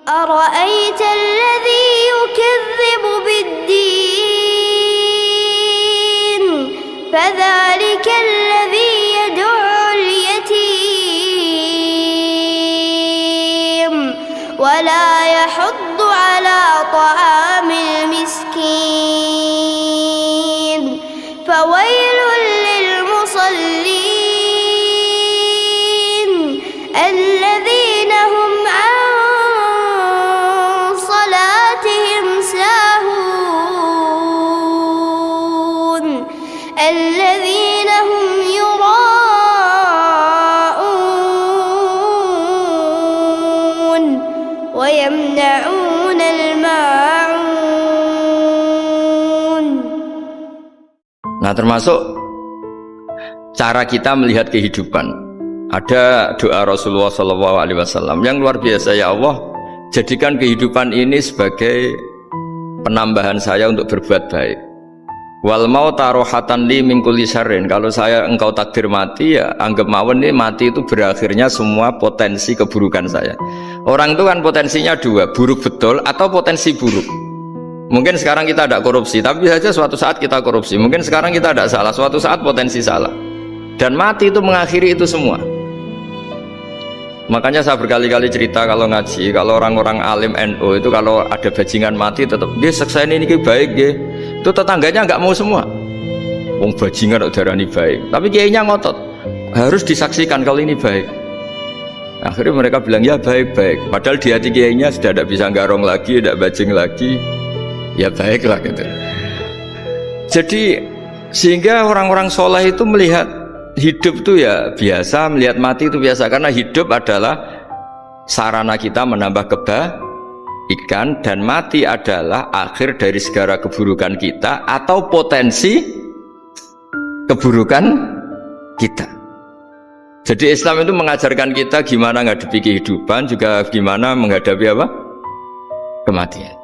أرأيت الذي يكذب بالدين فذلك الذي يدع اليتيم ولا يحض على طعام المسكين فويل للمصلين الذين هم عن صلاتهم ساهون الذين هم يراءون ويمنعون الماعون. Nah, termasuk cara kita melihat kehidupan. Ada doa Rasulullah SAW yang luar biasa. Ya Allah, jadikan kehidupan ini sebagai penambahan saya untuk berbuat baik. Wal mauta rohatan li min kulli syarrin. Kalau engkau takdir mati, ya anggap mawon nih mati itu berakhirnya semua potensi keburukan saya. Orang itu kan potensinya dua, buruk betul atau potensi buruk. Mungkin sekarang kita tidak korupsi, tapi saja suatu saat kita korupsi. Mungkin sekarang kita tidak salah, suatu saat potensi salah. Dan mati itu mengakhiri itu semua. Makanya saya berkali-kali cerita kalau ngaji, kalau orang-orang alim NU itu kalau ada bajingan mati tetap dia seksain ini baik dia. Itu tetangganya nggak mau semua. Wong bajingan udah darani baik, tapi kiainya ngotot harus disaksikan kalau ini baik. Akhirnya mereka bilang ya baik-baik. Padahal di hati kiainya sudah tidak bisa garong lagi, tidak bajing lagi. Ya baiklah gitu. Jadi sehingga orang-orang soleh itu melihat hidup itu ya biasa, melihat mati itu biasa, karena hidup adalah sarana kita menambah kebaikan dan mati adalah akhir dari segala keburukan kita atau potensi keburukan kita. Jadi Islam itu mengajarkan kita gimana menghadapi kehidupan, juga gimana menghadapi apa? Kematian.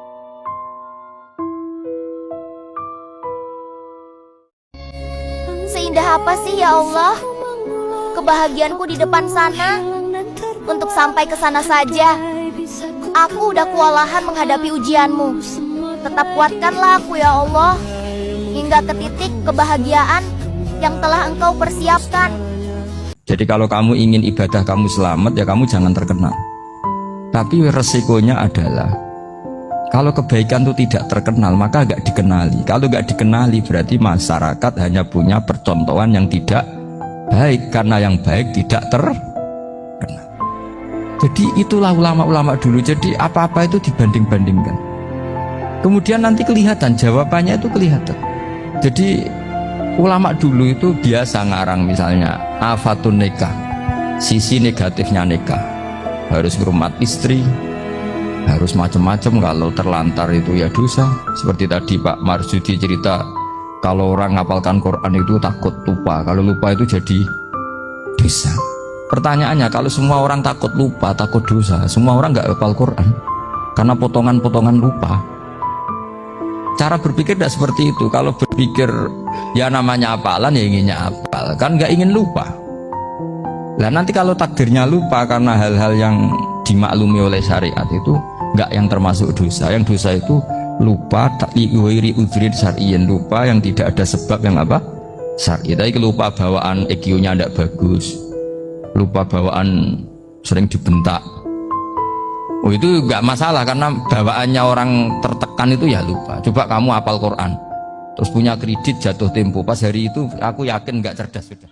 Seindah apa sih ya Allah kebahagiaanku di depan sana. Untuk sampai ke sana saja aku udah kewalahan menghadapi ujianmu. Tetap kuatkanlah aku ya Allah hingga ke titik kebahagiaan yang telah Engkau persiapkan. Jadi kalau kamu ingin ibadah kamu selamat, ya kamu jangan terkenal. Tapi resikonya adalah kalau kebaikan itu tidak terkenal, maka nggak dikenali. Kalau nggak dikenali berarti masyarakat hanya punya percontohan yang tidak baik, karena yang baik tidak terkenal. Jadi itulah ulama-ulama dulu. Jadi apa-apa itu dibanding-bandingkan. Kemudian nanti kelihatan, jawabannya itu kelihatan. Jadi ulama dulu itu biasa ngarang misalnya afatun nikah, sisi negatifnya nikah, harus ngurmat istri, harus macam-macam, kalau terlantar itu ya dosa. Seperti tadi Pak Marsudi cerita, kalau orang ngapalkan Quran itu takut lupa, kalau lupa itu jadi dosa. Pertanyaannya, kalau semua orang takut lupa, takut dosa, semua orang nggak hafal Quran karena potongan-potongan lupa. Cara berpikir tidak seperti itu. Kalau berpikir ya namanya hafalan ya inginnya hafal, kan nggak ingin lupa. Nah nanti kalau takdirnya lupa karena hal-hal yang dimaklumi oleh syariat itu enggak yang termasuk dosa. Yang dosa itu lupa takliwiri udhrin syar'iyyan, lupa yang tidak ada sebab yang apa? Syar'i. Tapi lupa bawaan EQ-nya tidak bagus, lupa bawaan sering dibentak. Oh itu enggak masalah karena bawaannya orang tertekan itu ya lupa. Coba kamu hafal Quran terus punya kredit jatuh tempo, pas hari itu aku yakin enggak cerdas sudah.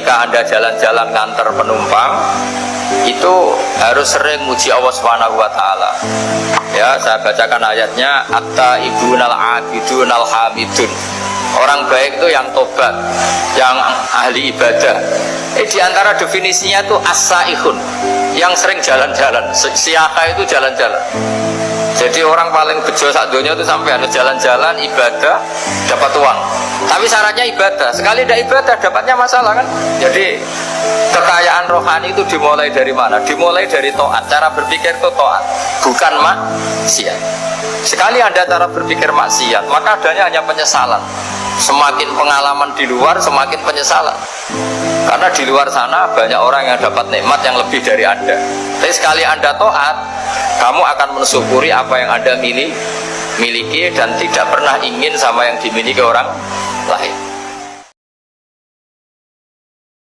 ketika Anda jalan-jalan nganter penumpang itu harus sering muji Allah Subhanahu wa taala. Ya, saya bacakan ayatnya, at-taibunal abidunal hamidun. Orang baik itu yang tobat, yang ahli ibadah. Di antara definisinya itu as-saihun, yang sering jalan-jalan. Siaka itu jalan-jalan. Jadi orang paling bejo sak donya itu sampai ada jalan-jalan ibadah dapat uang. Tapi syaratnya ibadah. Sekali tidak ibadah dapatnya masalah kan. Jadi kekayaan rohani itu dimulai dari mana? Dimulai dari taat. Cara berpikir itu taat, bukan maksiat. Sekali Anda cara berpikir maksiat, maka adanya hanya penyesalan. Semakin pengalaman di luar, semakin penyesalan. Karena di luar sana banyak orang yang dapat nikmat yang lebih dari Anda. Tapi sekali Anda taat, kamu akan mensyukuri apa yang Anda miliki dan tidak pernah ingin sama yang dimiliki orang lain.